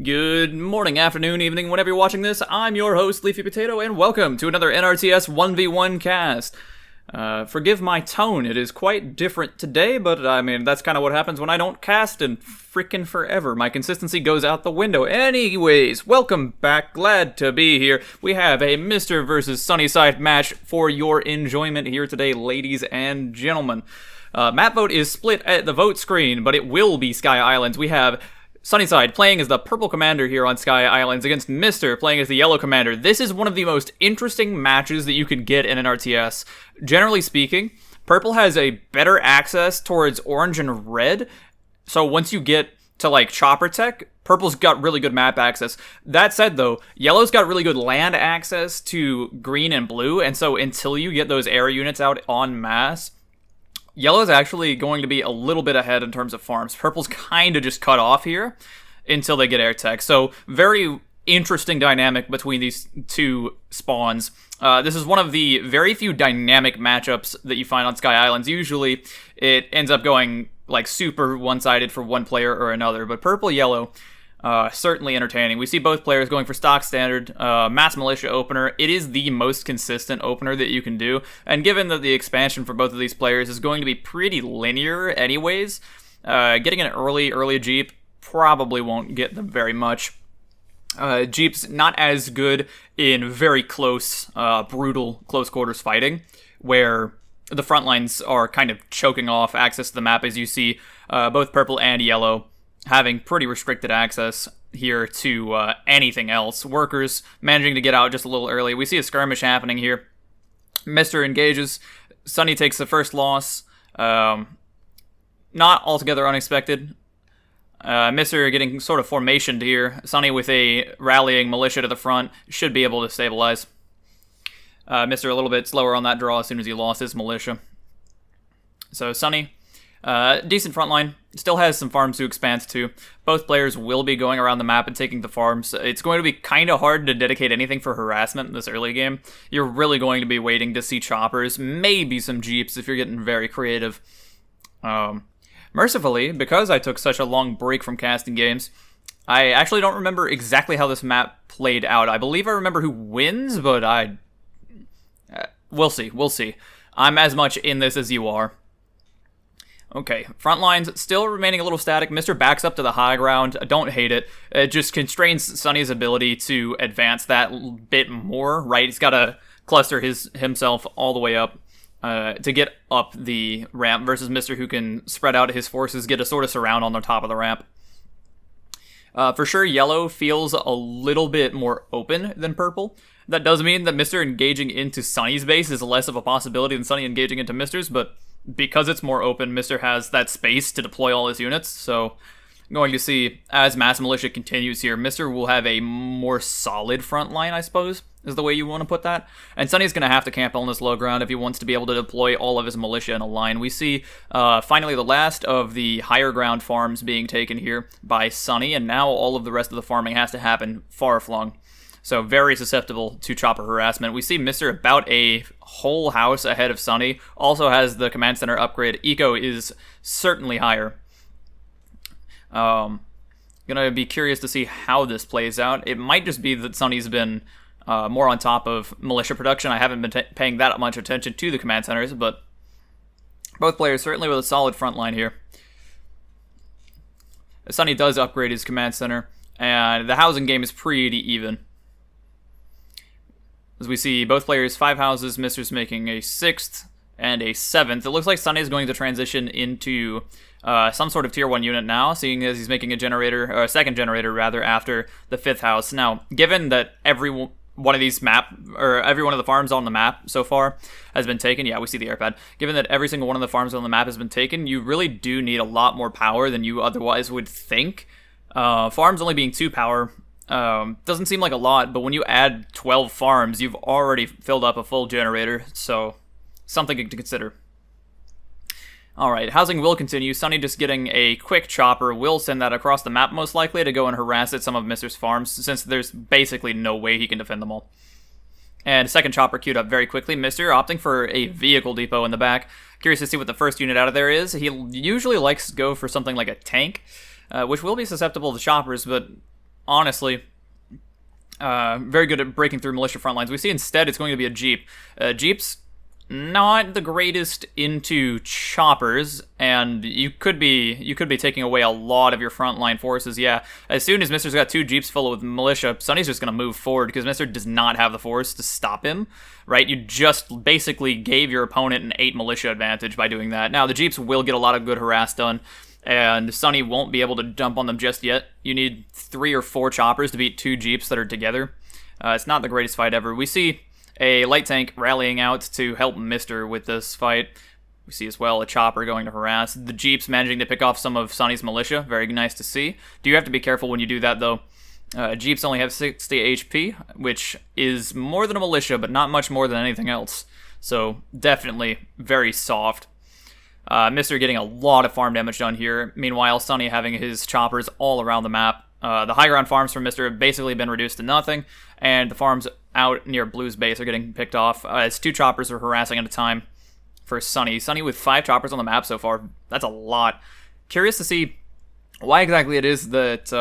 Good morning, afternoon, evening, whenever you're watching this. I'm your host, Leafy Potato, and welcome to another NRTS 1v1 cast. Forgive my tone, it is quite different today, but I mean, that's kind of what happens when I don't cast in frickin' forever. My consistency goes out the window. Anyways, welcome back, glad to be here. We have a Mr. versus SunnySide match for your enjoyment here today, ladies and gentlemen. Map vote is split at the vote screen, but it will be Sky Islands. We have SunnySide playing as the purple commander here on Sky Islands against Mr. playing as the yellow commander. This is one of the most interesting matches that you could get in an RTS. Generally speaking, purple has a better access towards orange and red, so once you get to like chopper tech, purple's got really good map access. That said though, yellow's got really good land access to green and blue, and so until you get those air units out en masse, yellow's actually going to be a little bit ahead in terms of farms. Purple's kind of just cut off here until they get air tech. So very interesting dynamic between these two spawns. This is one of the very few dynamic matchups that you find on Sky Islands. Usually it ends up going like super one-sided for one player or another, but purple-yellow, certainly entertaining. We see both players going for stock standard, mass militia opener. It is the most consistent opener that you can do, and given that the expansion for both of these players is going to be pretty linear anyways, getting an early Jeep probably won't get them very much. Jeep's not as good in very close, brutal close quarters fighting, where the front lines are kind of choking off access to the map, as you see both purple and yellow having pretty restricted access here to anything else. Workers managing to get out just a little early. We see a skirmish happening here. Mr. engages. Sunny takes the first loss. Not altogether unexpected. Mr. getting sort of formationed here. Sunny with a rallying militia to the front should be able to stabilize. Mr. a little bit slower on that draw as soon as he lost his militia. So Sunny, decent front line. Still has some farms to expand to. Both players will be going around the map and taking the farms. It's going to be kind of hard to dedicate anything for harassment in this early game. You're really going to be waiting to see choppers, maybe some jeeps if you're getting very creative. Mercifully, because I took such a long break from casting games, I actually don't remember exactly how this map played out. I believe I remember who wins, but we'll see. I'm as much in this as you are. Okay, front lines still remaining a little static. Mr. backs up to the high ground. I don't hate it. It just constrains Sunny's ability to advance that bit more, right? He's got to cluster himself all the way up to get up the ramp versus Mr. who can spread out his forces, get a sort of surround on the top of the ramp. For sure, yellow feels a little bit more open than purple. That does mean that Mr. engaging into Sunny's base is less of a possibility than Sunny engaging into Mr's, but because it's more open, Mr. has that space to deploy all his units, so I'm going to see, as Mass Militia continues here, Mr. will have a more solid front line, I suppose, is the way you want to put that. And Sunny's going to have to camp on this low ground if he wants to be able to deploy all of his militia in a line. We see, finally, the last of the higher ground farms being taken here by Sunny, and now all of the rest of the farming has to happen far-flung. So very susceptible to chopper harassment. We see Mr. about a whole house ahead of Sunny. Also has the command center upgrade. Eco is certainly higher. Gonna be curious to see how this plays out. It might just be that Sunny's been more on top of militia production. I haven't been paying that much attention to the command centers, but both players certainly with a solid front line here. Sunny does upgrade his command center, and the housing game is pretty even. As we see both players 5 houses, Mr's making a 6th and a 7th. It looks like Sunny is going to transition into some sort of tier 1 unit now, seeing as he's making a generator, or a second generator rather, after the 5th house. Now, given that every one of the farms on the map so far has been taken, yeah, we see the airpad. Given that every single one of the farms on the map has been taken, you really do need a lot more power than you otherwise would think. Farms only being 2 power doesn't seem like a lot, but when you add 12 farms, you've already filled up a full generator, so something to consider. Alright, housing will continue. Sunny just getting a quick chopper will send that across the map, most likely, to go and harass at some of Mr's farms, since there's basically no way he can defend them all. And second chopper queued up very quickly. Mr. opting for a vehicle depot in the back. Curious to see what the first unit out of there is. He usually likes to go for something like a tank, which will be susceptible to choppers, but honestly, very good at breaking through militia front lines. We see instead it's going to be a Jeep. Jeeps, not the greatest into choppers, and you could be taking away a lot of your frontline forces. Yeah, as soon as Mister's got 2 Jeeps full with militia, Sunny's just going to move forward because Mister does not have the force to stop him, right? You just basically gave your opponent an 8 militia advantage by doing that. Now, the Jeeps will get a lot of good harass done, and Sunny won't be able to jump on them just yet. You need 3 or 4 choppers to beat 2 Jeeps that are together. It's not the greatest fight ever. We see a light tank rallying out to help Mister with this fight. We see as well a chopper going to harass. The Jeeps managing to pick off some of Sunny's militia. Very nice to see. Do you have to be careful when you do that, though? Jeeps only have 60 HP, which is more than a militia, but not much more than anything else. So definitely very soft. Mister getting a lot of farm damage done here. Meanwhile, Sunny having his choppers all around the map. The high ground farms from Mister have basically been reduced to nothing, and the farms out near Blue's base are getting picked off as 2 choppers are harassing at a time for Sunny. Sunny with 5 choppers on the map so far. That's a lot. Curious to see why exactly it is that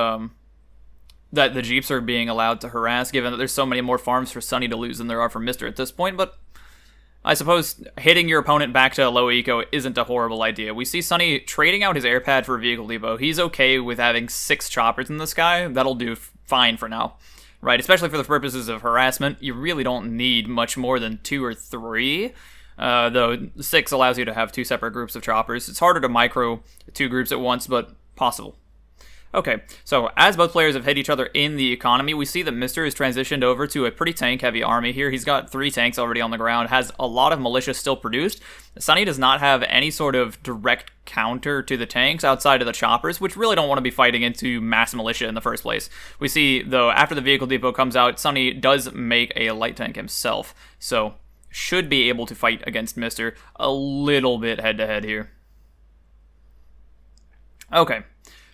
that the Jeeps are being allowed to harass, given that there's so many more farms for Sunny to lose than there are for Mister at this point, but I suppose hitting your opponent back to a low eco isn't a horrible idea. We see Sunny trading out his air pad for a vehicle depot. He's okay with having 6 choppers in the sky. That'll do fine for now, right? Especially for the purposes of harassment. You really don't need much more than 2 or 3, though 6 allows you to have 2 separate groups of choppers. It's harder to micro 2 groups at once, but possible. Okay, so as both players have hit each other in the economy, we see that Mister has transitioned over to a pretty tank-heavy army here. He's got 3 tanks already on the ground, has a lot of militia still produced. Sunny does not have any sort of direct counter to the tanks outside of the choppers, which really don't want to be fighting into mass militia in the first place. We see, though, after the vehicle depot comes out, Sunny does make a light tank himself, so should be able to fight against Mister a little bit head-to-head here. Okay.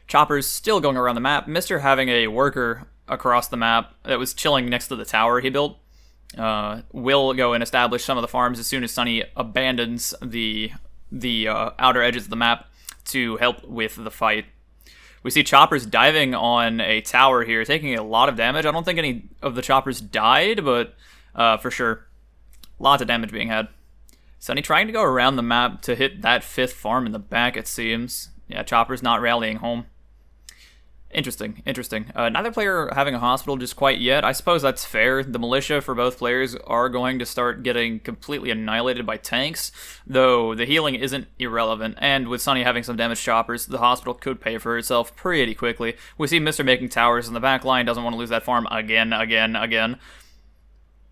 Choppers still going around the map. Mister having a worker across the map that was chilling next to the tower he built. Will go and establish some of the farms as soon as Sunny abandons the outer edges of the map to help with the fight. We see choppers diving on a tower here, taking a lot of damage. I don't think any of the choppers died, but for sure, lots of damage being had. Sunny trying to go around the map to hit that 5th farm in the back, it seems. Yeah, choppers not rallying home. Interesting. Neither player having a hospital just quite yet. I suppose that's fair. The militia for both players are going to start getting completely annihilated by tanks, though the healing isn't irrelevant, and with Sunny having some damaged choppers, the hospital could pay for itself pretty quickly. We see Mister making towers in the back line, doesn't want to lose that farm again.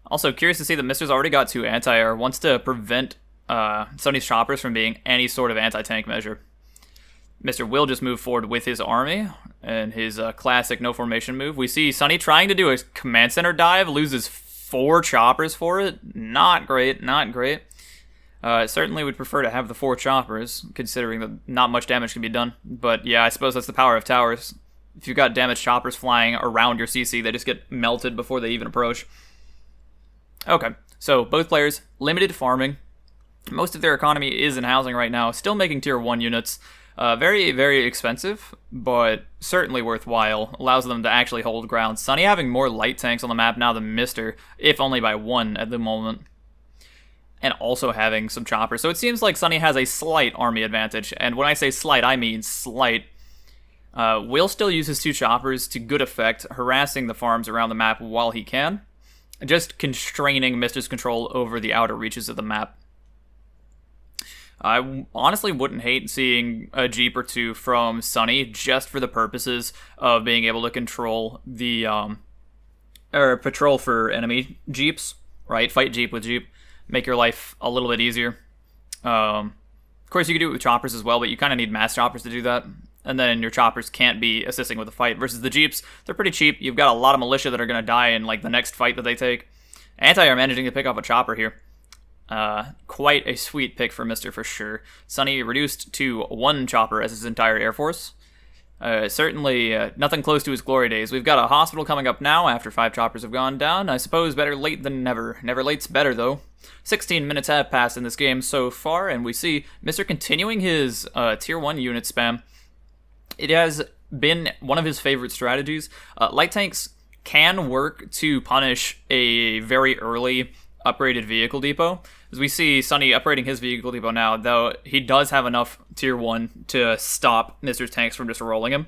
Also, curious to see that Mister's already got 2 anti-air, wants to prevent Sunny's choppers from being any sort of anti-tank measure. Mister will just move forward with his army and his classic no formation move. We see Sunny trying to do a command center dive, loses 4 choppers for it. Not great. Certainly would prefer to have the 4 choppers, considering that not much damage can be done. But yeah, I suppose that's the power of towers. If you've got damaged choppers flying around your CC, they just get melted before they even approach. Okay, so both players, limited farming. Most of their economy is in housing right now, still making tier 1 units. Very, very expensive, but certainly worthwhile. Allows them to actually hold ground. Sunny having more light tanks on the map now than Mister, if only by 1 at the moment. And also having some choppers. So it seems like Sunny has a slight army advantage. And when I say slight, I mean slight. Will still use his 2 choppers to good effect, harassing the farms around the map while he can. Just constraining Mister's control over the outer reaches of the map. I honestly wouldn't hate seeing a Jeep or 2 from Sunny just for the purposes of being able to control the, or patrol for enemy Jeeps, right? Fight Jeep with Jeep. Make your life a little bit easier. Of course, you could do it with choppers as well, but you kind of need mass choppers to do that. And then your choppers can't be assisting with the fight. Versus the Jeeps, they're pretty cheap. You've got a lot of militia that are going to die in, like, the next fight that they take. Anti are managing to pick off a chopper here. Quite a sweet pick for Mister for sure. Sunny reduced to 1 chopper as his entire air force. Certainly nothing close to his glory days. We've got a hospital coming up now after 5 choppers have gone down. I suppose better late than never. Never late's better, though. 16 minutes have passed in this game so far, and we see Mister continuing his tier 1 unit spam. It has been one of his favorite strategies. Light tanks can work to punish a very early upgraded vehicle depot. As we see Sunny upgrading his vehicle depot now, though he does have enough tier 1 to stop Mister's tanks from just rolling him.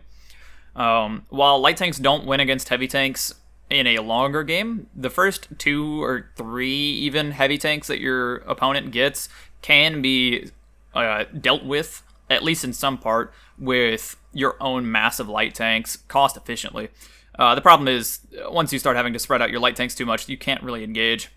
While light tanks don't win against heavy tanks in a longer game, the first 2 or 3 even heavy tanks that your opponent gets can be dealt with, at least in some part, with your own massive light tanks cost efficiently. The problem is, once you start having to spread out your light tanks too much, you can't really engage.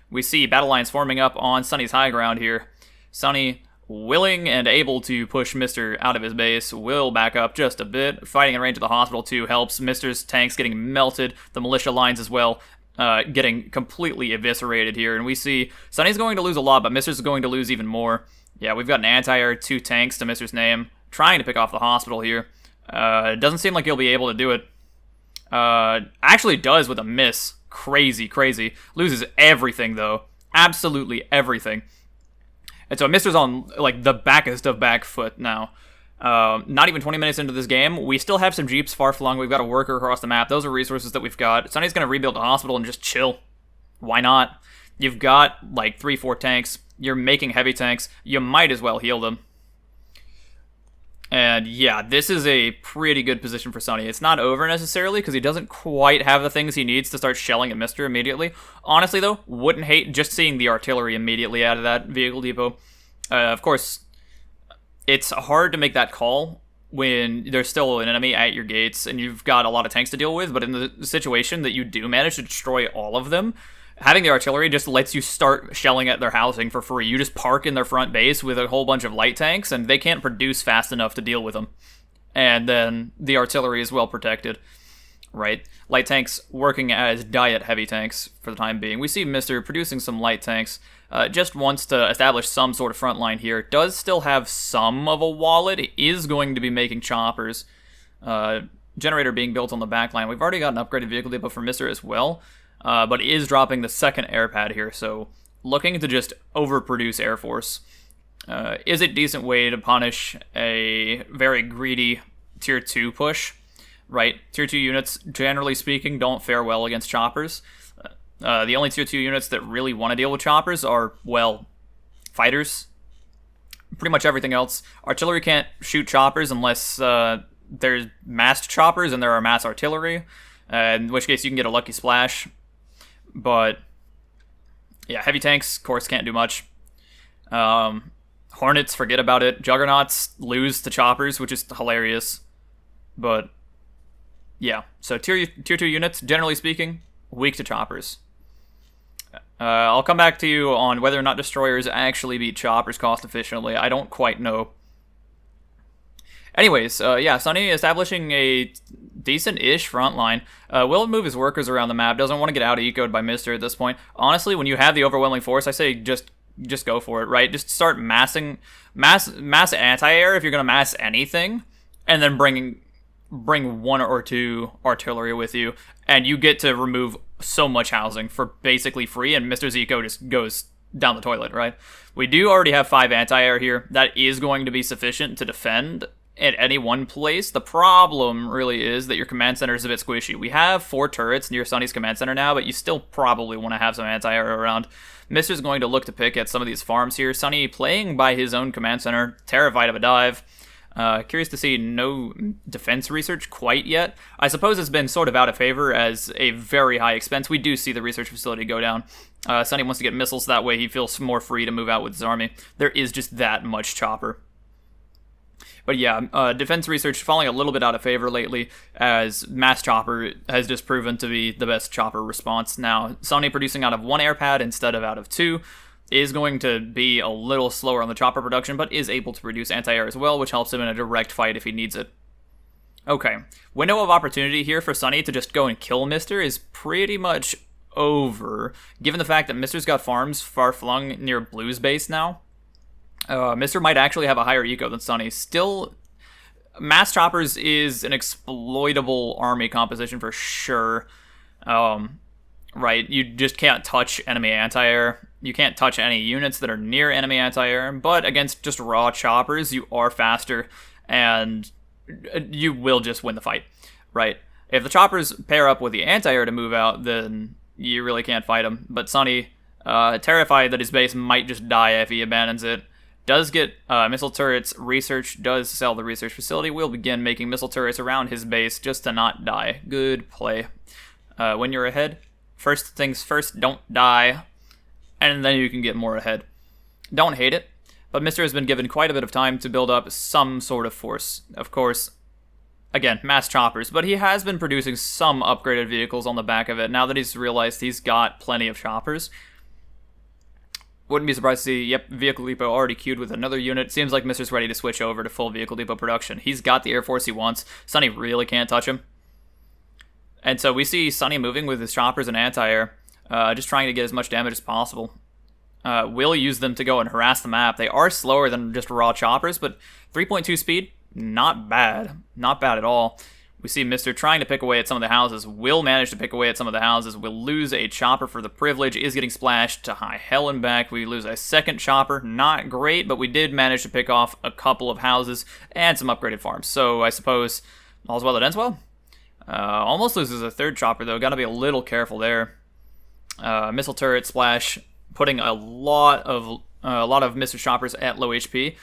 We see battle lines forming up on Sunny's high ground here. Sunny, willing and able to push Mister out of his base, will back up just a bit. Fighting in range of the hospital too helps. Mister's tanks getting melted. The militia lines as well getting completely eviscerated here. And we see Sunny's going to lose a lot, but Mister's going to lose even more. Yeah, we've got an anti-air, 2 tanks to Mister's name, trying to pick off the hospital here. It doesn't seem like he'll be able to do it. Actually does with a miss. Crazy. Loses everything, though. Absolutely everything. And so Mister's on, like, the backest of back foot now. Not even 20 minutes into this game. We still have some Jeeps far flung. We've got a worker across the map. Those are resources that we've got. Sunny's going to rebuild the hospital and just chill. Why not? You've got, like, 3-4 tanks. You're making heavy tanks. You might as well heal them. And yeah, this is a pretty good position for Sunny. It's not over necessarily, because he doesn't quite have the things he needs to start shelling at Mister immediately. Honestly, though, wouldn't hate just seeing the artillery immediately out of that vehicle depot. Of course, it's hard to make that call when there's still an enemy at your gates and you've got a lot of tanks to deal with, but in the situation that you do manage to destroy all of them, having the artillery just lets you start shelling at their housing for free. You just park in their front base with a whole bunch of light tanks, and they can't produce fast enough to deal with them. And then the artillery is well protected, right? Light tanks working as diet heavy tanks for the time being. We see Mister producing some light tanks. Just wants to establish some sort of front line here. Does still have some of a wallet. It is going to be making choppers. Generator being built on the back line. We've already got an upgraded vehicle depot for Mister as well. But is dropping the second air pad here, so looking to just overproduce Air Force. Is a decent way to punish a very greedy Tier 2 push, right? Tier 2 units, generally speaking, don't fare well against choppers. The only Tier 2 units that really want to deal with choppers are, well, fighters. Pretty much everything else. Artillery can't shoot choppers unless there's massed choppers and there are mass artillery, in which case you can get a lucky splash. But yeah, heavy tanks, of course, can't do much. Hornets, forget about it. Juggernauts lose to choppers, which is hilarious. But yeah, so tier 2 units, generally speaking, weak to choppers. I'll come back to you on whether or not destroyers actually beat choppers cost efficiently. I don't quite know. Anyways, yeah, Sunny establishing a decent-ish front line. Will move his workers around the map. Doesn't want to get out ecoed by Mister at this point. Honestly, when you have the overwhelming force, I say just go for it, right? Just start mass anti-air if you're going to mass anything, and then bring 1 or 2 artillery with you, and you get to remove so much housing for basically free, and Mister's eco just goes down the toilet, right? We do already have 5 anti-air here. That is going to be sufficient to defend at any one place. The problem really is that your command center is a bit squishy. We have 4 turrets near Sunny's command center now, but you still probably want to have some anti-air around. Mister's going to look to pick at some of these farms here. Sunny playing by his own command center, terrified of a dive. Curious to see no defense research quite yet. I suppose it's been sort of out of favor as a very high expense. We do see the research facility go down. Sunny wants to get missiles, that way he feels more free to move out with his army. There is just that much chopper. But yeah, defense research falling a little bit out of favor lately, as mass chopper has just proven to be the best chopper response now. Sunny producing out of 1 air pad instead of out of 2 is going to be a little slower on the chopper production, but is able to produce anti-air as well, which helps him in a direct fight if he needs it. Okay, window of opportunity here for Sunny to just go and kill Mister is pretty much over, given the fact that Mister's got farms far flung near Blue's base now. Mister might actually have a higher eco than Sunny. Still, mass choppers is an exploitable army composition for sure. Right, you just can't touch enemy anti-air. You can't touch any units that are near enemy anti-air, but against just raw choppers, you are faster, and you will just win the fight, right? If the choppers pair up with the anti-air to move out, then you really can't fight him. But Sunny, terrified that his base might just die if he abandons it, does get missile turrets. Research does sell the research facility. We'll begin making missile turrets around his base just to not die. Good play. When you're ahead, first things first, don't die, and then you can get more ahead. Don't hate it, but Mr. has been given quite a bit of time to build up some sort of force. Of course, again, mass choppers, but he has been producing some upgraded vehicles on the back of it now that he's realized he's got plenty of choppers. Wouldn't be surprised to see, yep, Vehicle Depot already queued with another unit. Seems like Mr.'s ready to switch over to full Vehicle Depot production. He's got the Air Force he wants. Sunny really can't touch him. And so we see Sunny moving with his choppers and anti-air, just trying to get as much damage as possible. We'll use them to go and harass the map. They are slower than just raw choppers, but 3.2 speed, not bad. Not bad at all. We see Mr. trying to pick away at some of the houses. Will manage to pick away at some of the houses. We'll lose a chopper for the privilege. Is getting splashed to high hell and back. We lose a second chopper. Not great, but we did manage to pick off a couple of houses and some upgraded farms. So I suppose all's well that ends well. Almost loses a third chopper, though. Got to be a little careful there. Missile turret splash, putting a lot of Mr. Choppers at low HP.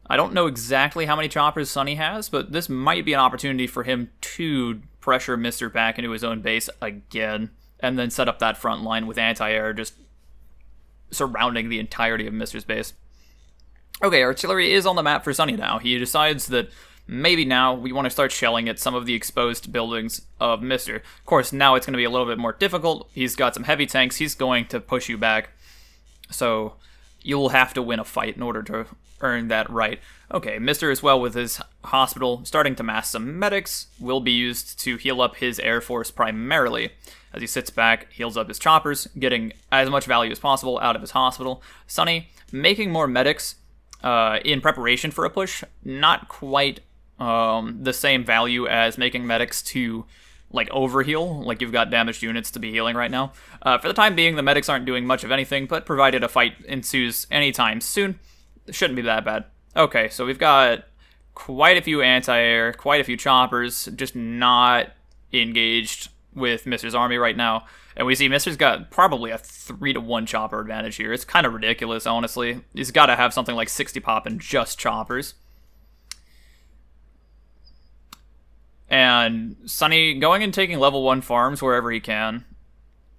I don't know exactly how many choppers Sunny has, but this might be an opportunity for him to pressure Mr. back into his own base again, and then set up that front line with anti-air just surrounding the entirety of Mr.'s base. Okay, artillery is on the map for Sunny now. He decides that maybe now we want to start shelling at some of the exposed buildings of Mr. Of course, now it's going to be a little bit more difficult. He's got some heavy tanks. He's going to push you back. So you'll have to win a fight in order to earn that right. Okay, Mr. as well with his hospital starting to mass some medics will be used to heal up his Air Force primarily. As he sits back, heals up his choppers, getting as much value as possible out of his hospital. Sunny making more medics in preparation for a push. Not quite the same value as making medics to like overheal, like you've got damaged units to be healing right now. For the time being, the medics aren't doing much of anything, but provided a fight ensues anytime soon, it shouldn't be that bad. Okay, so we've got quite a few anti-air, quite a few choppers, just not engaged with Mr.'s army right now. And we see Mr.'s got probably a 3-to-1 chopper advantage here. It's kind of ridiculous, honestly. He's got to have something like 60 pop and just choppers. And Sunny going and taking level 1 farms wherever he can.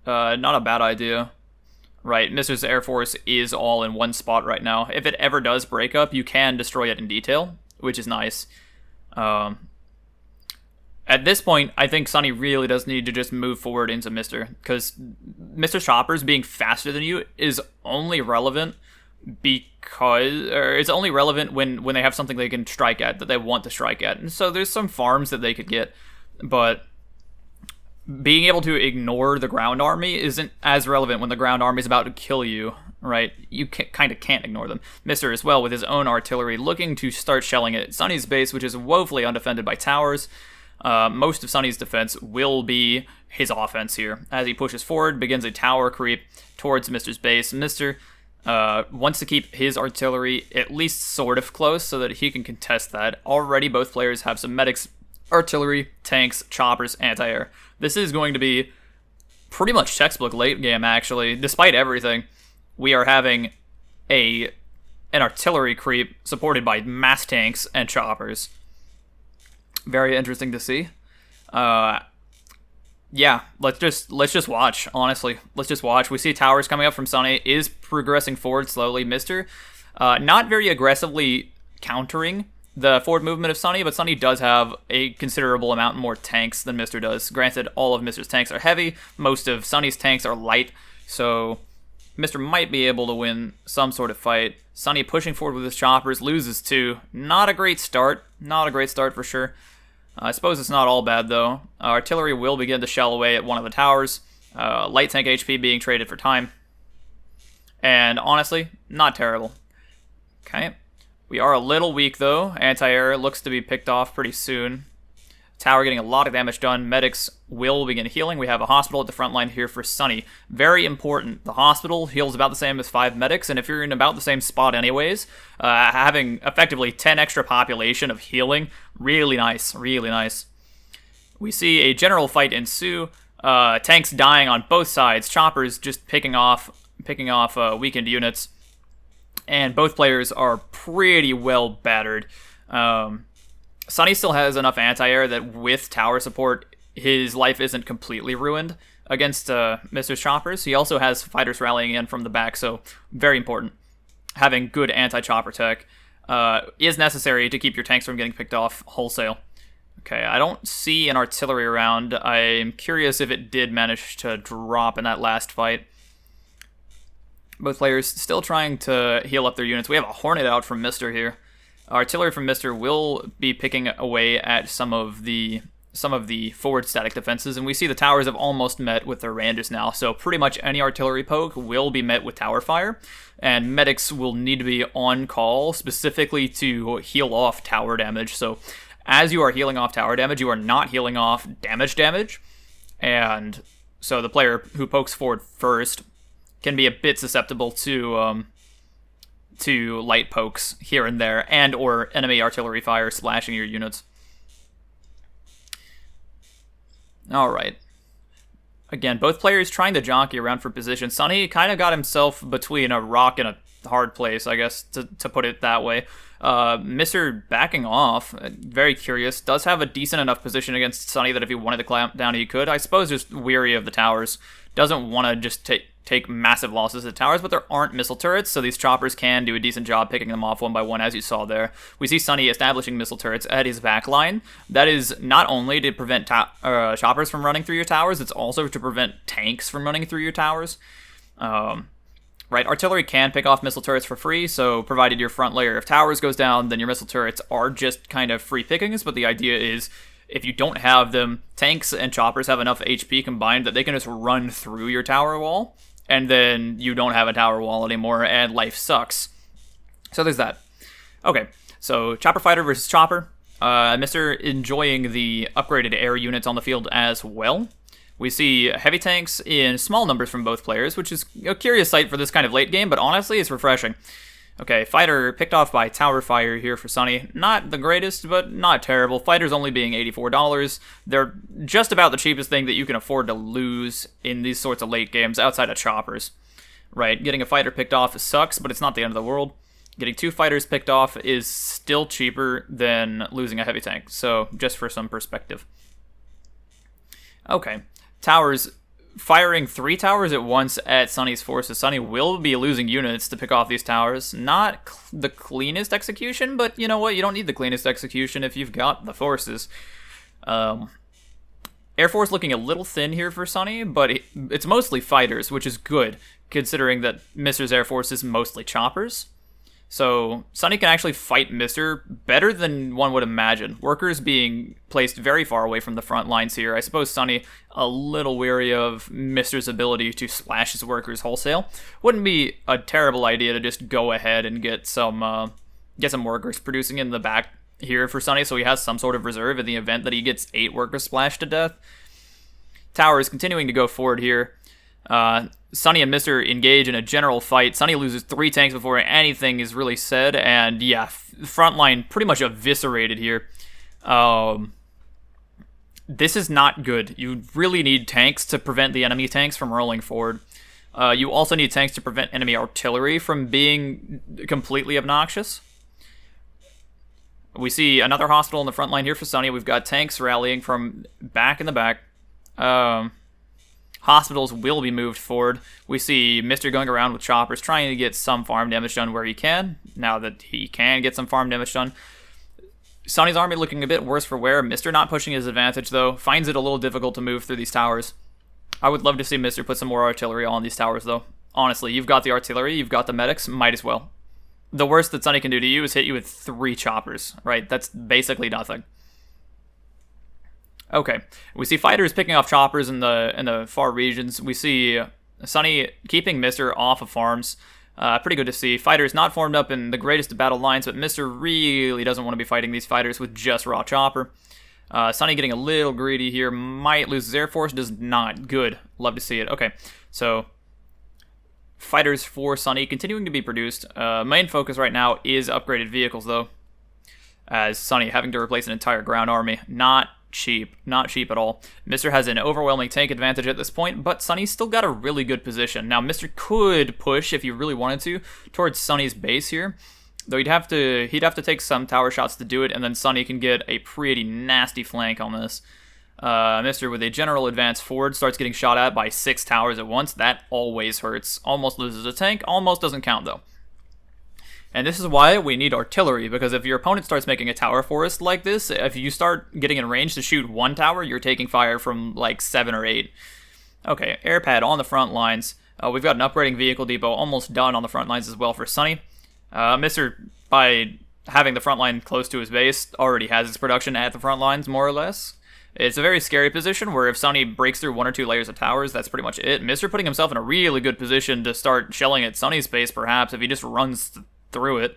Not a bad idea. Right, Mr.'s Air Force is all in one spot right now. If it ever does break up, you can destroy it in detail, which is nice. At this point, I think Sunny really does need to just move forward into Mr. Because Mr. Choppers being faster than you is only relevant it's only relevant when they have something they can strike at, that they want to strike at. And so there's some farms that they could get, but being able to ignore the ground army isn't as relevant when the ground army is about to kill you, right? You kind of can't ignore them. Mr. as well with his own artillery looking to start shelling at Sunny's base, which is woefully undefended by towers. Most of Sunny's defense will be his offense here. As he pushes forward, begins a tower creep towards Mr.'s base. Mr. Wants to keep his artillery at least sort of close so that he can contest that. Already both players have some medics, artillery, tanks, choppers, anti-air. This is going to be pretty much textbook late game, actually. Despite everything, we are having an artillery creep supported by mass tanks and choppers. Very interesting to see. Yeah, let's just watch, honestly. Let's just watch. We see towers coming up from Sunny, is progressing forward slowly. Mr. Not very aggressively countering the forward movement of Sunny, but Sunny does have a considerable amount more tanks than Mr. does. Granted, all of Mr.'s tanks are heavy, most of Sunny's tanks are light, so Mr. might be able to win some sort of fight. Sunny pushing forward with his choppers, loses 2. Not a great start. Not a great start for sure. I suppose it's not all bad, though. Artillery will begin to shell away at one of the towers. Light tank HP being traded for time. And honestly, not terrible. Okay. We are a little weak, though. Anti-air looks to be picked off pretty soon. Tower getting a lot of damage done. Medics will begin healing. We have a hospital at the front line here for Sunny. Very important. The hospital heals about the same as 5 medics, and if you're in about the same spot anyways, having effectively 10 extra population of healing, really nice, really nice. We see a general fight ensue. Tanks dying on both sides. Choppers just picking off weakened units. And both players are pretty well battered. Sunny still has enough anti-air that with tower support, his life isn't completely ruined against Mr. Choppers. He also has fighters rallying in from the back, so very important. Having good anti-chopper tech is necessary to keep your tanks from getting picked off wholesale. Okay, I don't see an artillery around. I'm curious if it did manage to drop in that last fight. Both players still trying to heal up their units. We have a Hornet out from Mr. here. Artillery from Mr. will be picking away at some of the forward static defenses, and we see the towers have almost met with their ranges now, so pretty much any artillery poke will be met with tower fire, and medics will need to be on call specifically to heal off tower damage. So as you are healing off tower damage, you are not healing off damage, and so the player who pokes forward first can be a bit susceptible to light pokes here and there, and or enemy artillery fire splashing your units. Alright. Again, both players trying to jockey around for position. Sunny kind of got himself between a rock and a hard place, I guess, to put it that way. Mr. backing off, very curious, does have a decent enough position against Sunny that if he wanted to clamp down, he could. I suppose just weary of the towers. Doesn't want to just take massive losses at towers, but there aren't missile turrets, so these choppers can do a decent job picking them off one by one, as you saw there. We see Sunny establishing missile turrets at his back line. That is not only to prevent choppers from running through your towers, it's also to prevent tanks from running through your towers. Right, artillery can pick off missile turrets for free, so provided your front layer of towers goes down, then your missile turrets are just kind of free pickings, but the idea is if you don't have them, tanks and choppers have enough HP combined that they can just run through your tower wall, and then you don't have a tower wall anymore, and life sucks. So there's that. Okay, so chopper fighter versus chopper. Mr. enjoying the upgraded air units on the field as well. We see heavy tanks in small numbers from both players, which is a curious sight for this kind of late game, but honestly, it's refreshing. Okay, fighter picked off by tower fire here for Sunny. Not the greatest, but not terrible. Fighters only being $84. They're just about the cheapest thing that you can afford to lose in these sorts of late games outside of choppers. Right, getting a fighter picked off sucks, but it's not the end of the world. Getting 2 fighters picked off is still cheaper than losing a heavy tank, so just for some perspective. Okay, towers. Firing 3 towers at once at Sunny's forces. Sunny will be losing units to pick off these towers. Not the cleanest execution, but you know what? You don't need the cleanest execution if you've got the forces. Air Force looking a little thin here for Sunny, but it's mostly fighters, which is good, considering that Mr.'s Air Force is mostly choppers. So Sunny can actually fight Mr. better than one would imagine. Workers being placed very far away from the front lines here. I suppose Sunny a little weary of Mr.'s ability to splash his workers wholesale. Wouldn't be a terrible idea to just go ahead and get some workers producing in the back here for Sunny, so he has some sort of reserve in the event that he gets 8 workers splashed to death. Tower is continuing to go forward here. Sunny and Mr. engage in a general fight. Sunny loses 3 tanks before anything is really said, and yeah, front line pretty much eviscerated here. This is not good. You really need tanks to prevent the enemy tanks from rolling forward. You also need tanks to prevent enemy artillery from being completely obnoxious. We see another hospital in the front line here for Sunny. We've got tanks rallying from back in the back. Hospitals will be moved forward. We see Mr. going around with choppers, trying to get some farm damage done where he can, now that he can get some farm damage done. Sunny's army looking a bit worse for wear. Mr. not pushing his advantage, though. Finds it a little difficult to move through these towers. I would love to see Mr. put some more artillery on these towers, though. Honestly, you've got the artillery, you've got the medics, might as well. The worst that Sunny can do to you is hit you with 3 choppers, right? That's basically nothing. Okay, we see fighters picking off choppers in the far regions. We see Sunny keeping Mr. off of farms. Pretty good to see. Fighters not formed up in the greatest of battle lines, but Mr. really doesn't want to be fighting these fighters with just raw chopper. Sunny getting a little greedy here. Might lose his Air Force. Does not. Good. Love to see it. Okay, so fighters for Sunny continuing to be produced. Main focus right now is upgraded vehicles, though, as Sunny having to replace an entire ground army. Not cheap. Not cheap at all. Mr. has an overwhelming tank advantage at this point, but Sunny's still got a really good position. Now, Mr. could push, if he really wanted to, towards Sunny's base here, though he'd have to take some tower shots to do it, and then Sunny can get a pretty nasty flank on this. Mr. with a general advance forward starts getting shot at by 6 towers at once. That always hurts. Almost loses a tank. Almost doesn't count, though. And this is why we need artillery, because if your opponent starts making a tower forest like this, if you start getting in range to shoot 1 tower, you're taking fire from like 7 or 8. Okay, air pad on the front lines. We've got an upgrading vehicle depot almost done on the front lines as well for Sunny. Mr., by having the front line close to his base, already has his production at the front lines, more or less. It's a very scary position where if Sunny breaks through 1 or 2 layers of towers, that's pretty much it. Mr. putting himself in a really good position to start shelling at Sunny's base, perhaps, if he just runs through it.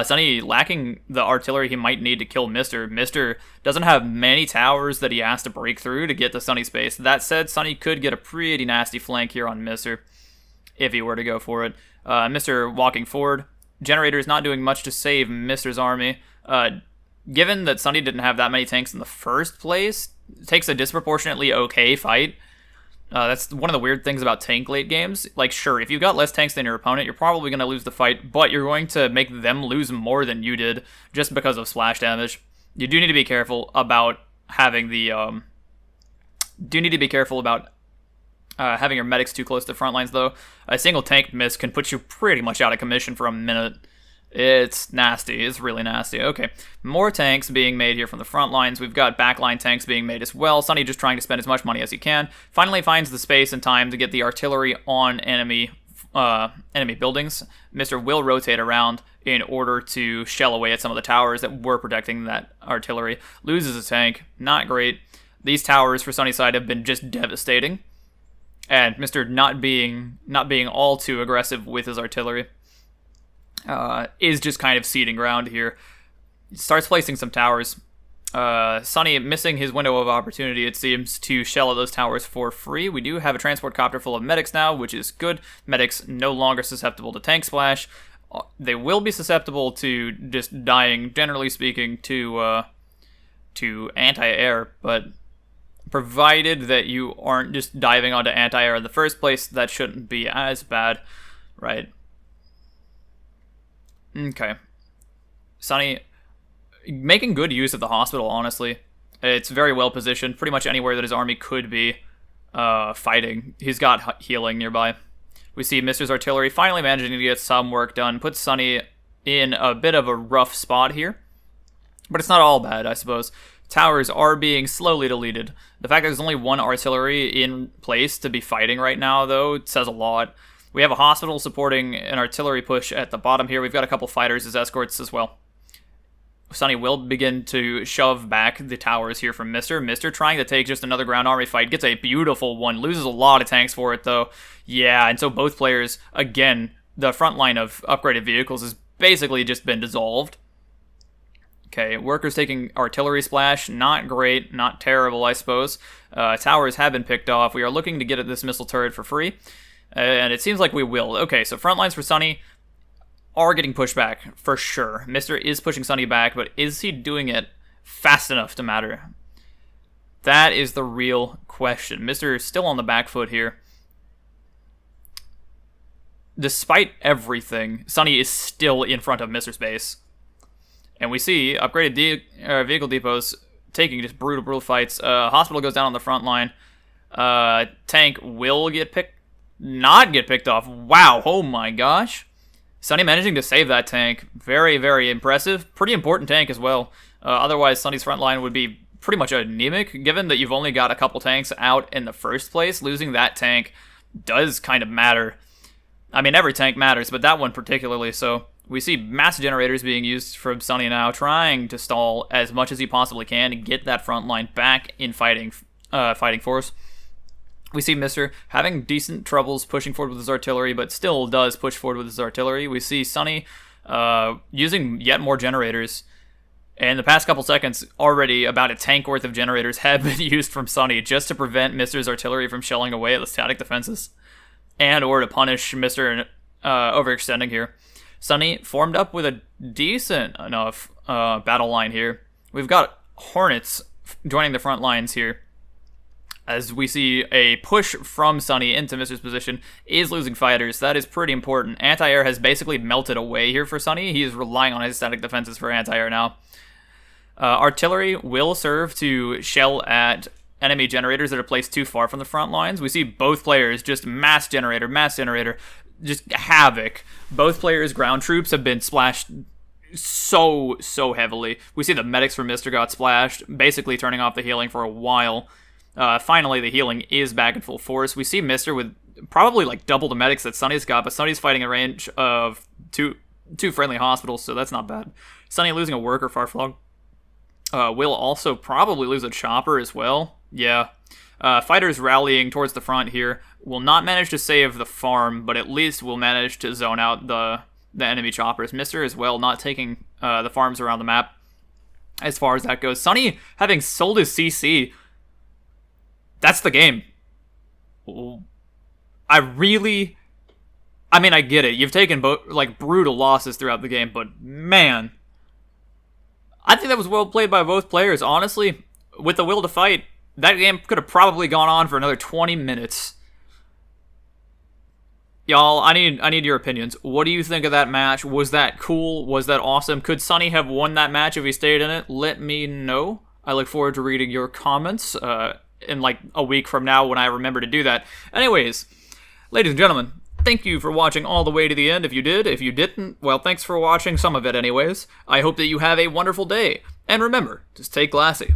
Sunny lacking the artillery he might need to kill Mr. Mr. doesn't have many towers that he has to break through to get to Sunny's base. That said, Sunny could get a pretty nasty flank here on Mr. if he were to go for it. Mr. walking forward. Generator's not doing much to save Mr.'s army. Given that Sunny didn't have that many tanks in the first place, it takes a disproportionately okay fight. That's one of the weird things about tank late games. Like, sure, if you've got less tanks than your opponent, you're probably going to lose the fight, but you're going to make them lose more than you did just because of splash damage. You do need to be careful about having the, having your medics too close to the front lines, though. A single tank miss can put you pretty much out of commission for a minute. It's nasty. It's really nasty. Okay, more tanks being made here from the front lines. We've got backline tanks being made as well. Sunny just trying to spend as much money as he can. Finally finds the space and time to get the artillery on enemy buildings. Mr. will rotate around in order to shell away at some of the towers that were protecting that artillery. Loses a tank. Not great. These towers for SunnySide have been just devastating. And Mr. not being all too aggressive with his artillery. Is just kind of ceding ground here. Starts placing some towers. Sunny missing his window of opportunity, it seems, to shell at those towers for free. We do have a transport copter full of medics now, which is good. Medics no longer susceptible to tank splash. They will be susceptible to just dying, generally speaking, to anti-air, but provided that you aren't just diving onto anti-air in the first place, that shouldn't be as bad, right? Okay. Sunny making good use of the hospital, honestly. It's very well positioned, pretty much anywhere that his army could be fighting. He's got healing nearby. We see Mr.'s artillery finally managing to get some work done. Puts Sunny in a bit of a rough spot here. But it's not all bad, I suppose. Towers are being slowly deleted. The fact that there's only 1 artillery in place to be fighting right now, though, says a lot. We have a hospital supporting an artillery push at the bottom here. We've got a couple fighters as escorts as well. Sunny will begin to shove back the towers here from Mr. Mr. trying to take just another ground army fight. Gets a beautiful one. Loses a lot of tanks for it, though. Yeah, and so both players, again, the front line of upgraded vehicles has basically just been dissolved. Okay, workers taking artillery splash. Not great. Not terrible, I suppose. Towers have been picked off. We are looking to get at this missile turret for free. And it seems like we will. Okay, so front lines for Sunny are getting pushed back, for sure. Mr. is pushing Sunny back, but is he doing it fast enough to matter? That is the real question. Mr. is still on the back foot here. Despite everything, Sunny is still in front of Mr.'s base. And we see upgraded vehicle depots taking just brutal fights. Hospital goes down on the front line. Tank will not get picked off. Wow, oh my gosh. Sunny managing to save that tank. Very, very impressive. Pretty important tank as well. Otherwise, Sunny's front line would be pretty much anemic. Given that you've only got a couple tanks out in the first place, losing that tank does kind of matter. I mean, every tank matters, but that one particularly so. We see mass generators being used from Sunny now, trying to stall as much as he possibly can to get that front line back in fighting force. We see Mr. having decent troubles pushing forward with his artillery, but still does push forward with his artillery. We see Sunny using yet more generators. In the past couple seconds, already about a tank worth of generators have been used from Sunny just to prevent Mr.'s artillery from shelling away at the static defenses, and or to punish Mr. Overextending here. Sunny formed up with a decent enough battle line here. We've got Hornets joining the front lines here, as we see a push from Sunny into Mr.'s position is losing fighters. That is pretty important. Anti-air has basically melted away here for Sunny. He is relying on his static defenses for anti-air now. Artillery will serve to shell at enemy generators that are placed too far from the front lines. We see both players just mass generator, just havoc. Both players' ground troops have been splashed so heavily. We see the medics from Mr. got splashed, basically turning off the healing for a while. Finally, the healing is back in full force. We see Mr. with probably like double the medics that Sunny's got, but Sunny's fighting a range of two friendly hospitals, so that's not bad. Sunny losing a worker far flung. Will also probably lose a chopper as well. Yeah. Fighters rallying towards the front here will not manage to save the farm, but at least will manage to zone out the enemy choppers. Mr. as well not taking the farms around the map as far as that goes. Sunny having sold his CC. That's the game. I get it. You've taken brutal losses throughout the game, but man, I think that was well played by both players. Honestly, with the will to fight, that game could have probably gone on for another 20 minutes. Y'all, I need your opinions. What do you think of that match? Was that cool? Was that awesome? Could Sunny have won that match if he stayed in it? Let me know. I look forward to reading your comments in like a week from now when I remember to do that. Anyways, ladies and gentlemen, thank you for watching all the way to the end. If you did, if you didn't, well, thanks for watching some of it anyways. I hope that you have a wonderful day. And remember to stay classy.